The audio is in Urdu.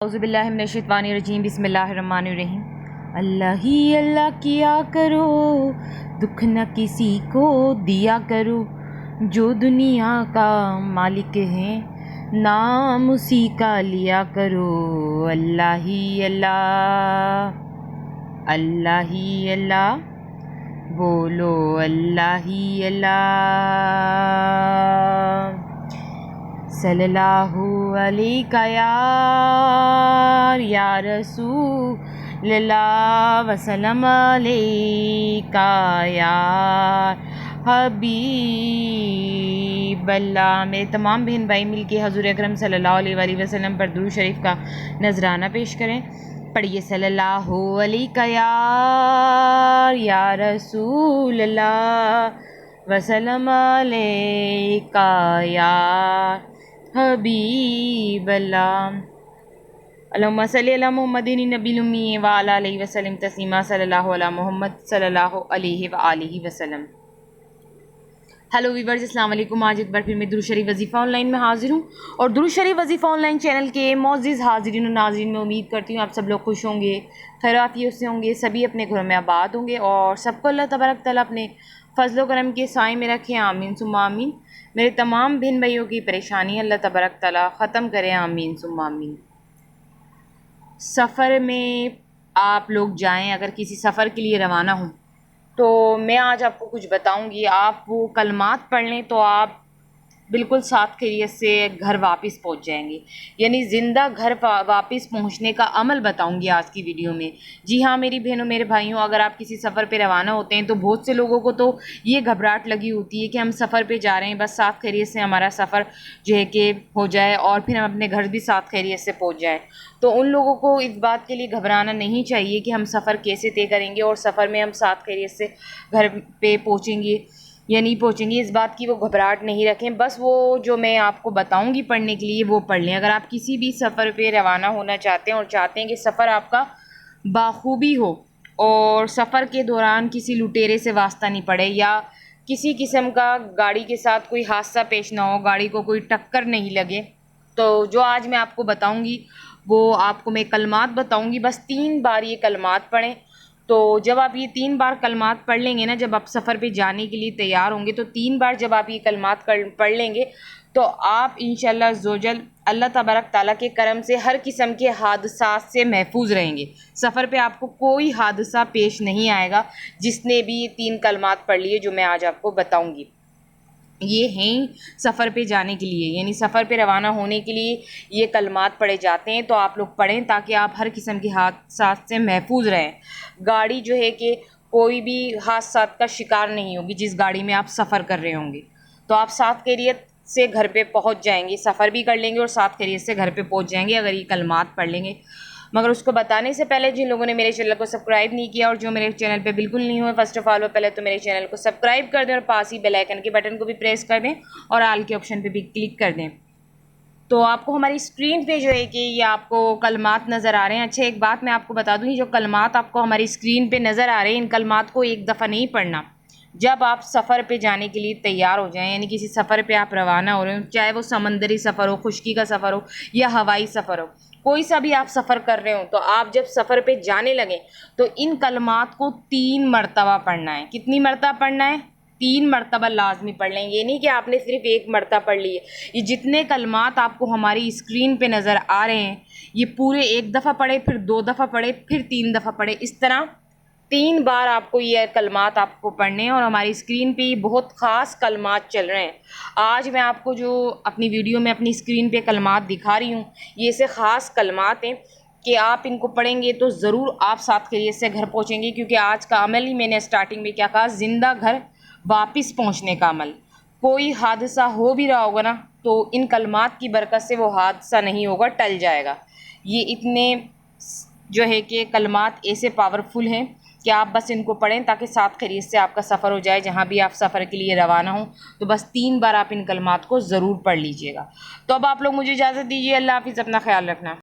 اعوذ باللہ من الشیطان الرجیم، بسم اللہ الرحمن الرحیم۔ اللہ ہی اللہ کیا کرو، دکھ نہ کسی کو دیا کرو، جو دنیا کا مالک ہے نام اسی کا لیا کرو۔ اللہ ہی اللہ، اللہ ہی اللہ، بولو اللہ ہی اللہ۔ صلی اللہ علیہ یا رسول اللہ، وسلم علیہ یا حبیب اللہ۔ میرے تمام بہن بھائی مل کے حضور اکرم صلی اللہ علیہ وآلہ وسلم پر درود شریف کا نذرانہ پیش کریں۔ پڑھیے صلی اللہ علیہ یا رسول اللہ، وسلم علیہ یا حبیب اللہ۔ اللہم صلی علی محمد النبی الامی وعلی آلہ وسلم تسلیما، صلی اللہ علی محمد صلی اللہ علیہ وآلہ وسلم۔ ہیلو ویورز، السلام علیکم۔ آج ایک بار پھر میں درود شریف وظیفہ آن لائن میں حاضر ہوں، اور درود شریف وظیفہ آن لائن چینل کے معزز حاضرین و ناظرین میں امید کرتی ہوں آپ سب لوگ خوش ہوں گے، خیر عافیت سے ہوں گے، سبھی اپنے گھروں میں آباد ہوں گے، اور سب کو اللہ تبارک تعالیٰ اپنے فضل و کرم کے سائے میں رکھیں، آمین ثم آمین۔ میرے تمام بہن بھائیوں کی پریشانی اللہ تبارک تعالیٰ ختم کرے، آمین ثم آمین۔ سفر میں آپ لوگ جائیں، اگر کسی سفر کے لیے روانہ ہوں تو میں آج آپ کو کچھ بتاؤں گی، آپ وہ کلمات پڑھ لیں تو آپ بالکل صاف خیریت سے گھر واپس پہنچ جائیں گے، یعنی زندہ گھر واپس پہنچنے کا عمل بتاؤں گی آج کی ویڈیو میں۔ جی ہاں میری بہنوں میرے بھائیوں، اگر آپ کسی سفر پہ روانہ ہوتے ہیں تو بہت سے لوگوں کو تو یہ گھبراہٹ لگی ہوتی ہے کہ ہم سفر پہ جا رہے ہیں، بس صاف خیریت سے ہمارا سفر جو ہے کہ ہو جائے اور پھر ہم اپنے گھر بھی صاف خیریت سے پہنچ جائیں۔ تو ان لوگوں کو اس بات کے لیے گھبرانا نہیں چاہیے کہ ہم سفر کیسے طے کریں گے اور سفر میں ہم صاف خیریت سے گھر پہ پہنچیں گے یا نہیں پہنچیں گے، اس بات کی وہ گھبراہٹ نہیں رکھیں۔ بس وہ جو میں آپ کو بتاؤں گی پڑھنے کے لیے وہ پڑھ لیں۔ اگر آپ کسی بھی سفر پہ روانہ ہونا چاہتے ہیں اور چاہتے ہیں کہ سفر آپ کا باخوبی ہو اور سفر کے دوران کسی لٹیرے سے واسطہ نہیں پڑے یا کسی قسم کا گاڑی کے ساتھ کوئی حادثہ پیش نہ ہو، گاڑی کو کوئی ٹکر نہیں لگے، تو جو آج میں آپ کو بتاؤں گی وہ آپ کو میں کلمات بتاؤں گی، بس 3 بار یہ کلمات پڑھیں۔ تو جب آپ یہ 3 بار کلمات پڑھ لیں گے نا، جب آپ سفر پہ جانے کے لیے تیار ہوں گے تو 3 بار جب آپ یہ کلمات پڑھ لیں گے تو آپ انشاءاللہ عزوجل اللہ تبارک تعالیٰ کے کرم سے ہر قسم کے حادثات سے محفوظ رہیں گے۔ سفر پہ آپ کو کوئی حادثہ پیش نہیں آئے گا جس نے بھی یہ 3 کلمات پڑھ لیے جو میں آج آپ کو بتاؤں گی۔ یہ ہیں سفر پہ جانے کے لیے، یعنی سفر پہ روانہ ہونے کے لیے یہ کلمات پڑھے جاتے ہیں، تو آپ لوگ پڑھیں تاکہ آپ ہر قسم کے حادثات سے محفوظ رہیں۔ گاڑی جو ہے کہ کوئی بھی حادثات کا شکار نہیں ہوگی جس گاڑی میں آپ سفر کر رہے ہوں گے، تو آپ صاف خیریت سے گھر پہ پہنچ جائیں گے، سفر بھی کر لیں گے اور صاف خیریت سے گھر پہ پہنچ جائیں گے اگر یہ کلمات پڑھ لیں گے۔ مگر اس کو بتانے سے پہلے جن لوگوں نے میرے چینل کو سبسکرائب نہیں کیا اور جو میرے چینل پہ بالکل نہیں ہوئے، فرسٹ آف آل وہ پہلے تو میرے چینل کو سبسکرائب کر دیں اور پاس ہی بیل آئیکن کے بٹن کو بھی پریس کر دیں اور آل کے آپشن پہ بھی کلک کر دیں۔ تو آپ کو ہماری اسکرین پہ جو ہے کہ یہ آپ کو کلمات نظر آ رہے ہیں۔ اچھا ایک بات میں آپ کو بتا دوں، یہ جو کلمات آپ کو ہماری اسکرین پہ نظر آ رہے ہیں، ان کلمات کو ایک دفعہ نہیں پڑھنا۔ جب آپ سفر پہ جانے کے لیے تیار ہو جائیں، یعنی کسی سفر پہ آپ روانہ ہو رہے ہوں، چاہے وہ سمندری سفر ہو، خشکی کا سفر ہو یا ہوائی سفر ہو، کوئی سا بھی آپ سفر کر رہے ہوں، تو آپ جب سفر پہ جانے لگیں تو ان کلمات کو 3 مرتبہ پڑھنا ہے۔ کتنی مرتبہ پڑھنا ہے؟ 3 مرتبہ لازمی پڑھ لیں۔ یہ نہیں کہ آپ نے صرف 1 مرتبہ پڑھ لی ہے، یہ جتنے کلمات آپ کو ہماری اسکرین پہ نظر آ رہے ہیں یہ پورے 1 دفعہ پڑھے، پھر 2 دفعہ پڑھے، پھر 3 دفعہ پڑھے، اس طرح 3 بار آپ کو یہ کلمات آپ کو پڑھنے ہیں۔ اور ہماری اسکرین پہ یہ بہت خاص کلمات چل رہے ہیں۔ آج میں آپ کو جو اپنی ویڈیو میں اپنی اسکرین پہ کلمات دکھا رہی ہوں، یہ ایسے خاص کلمات ہیں کہ آپ ان کو پڑھیں گے تو ضرور آپ صاف خیریت سے گھر پہنچیں گے، کیونکہ آج کا عمل ہی میں نے اسٹارٹنگ میں کیا کہا، زندہ گھر واپس پہنچنے کا عمل۔ کوئی حادثہ ہو بھی رہا ہوگا نا تو ان کلمات کی برکت سے وہ حادثہ نہیں ہوگا، ٹل جائے گا۔ یہ اتنے جو ہے کہ کلمات ایسے پاورفل ہیں کہ آپ بس ان کو پڑھیں تاکہ صاف خیریت سے آپ کا سفر ہو جائے۔ جہاں بھی آپ سفر کے لیے روانہ ہوں تو بس 3 بار آپ ان کلمات کو ضرور پڑھ لیجئے گا۔ تو اب آپ لوگ مجھے اجازت دیجیے، اللہ حافظ، اپنا خیال رکھنا۔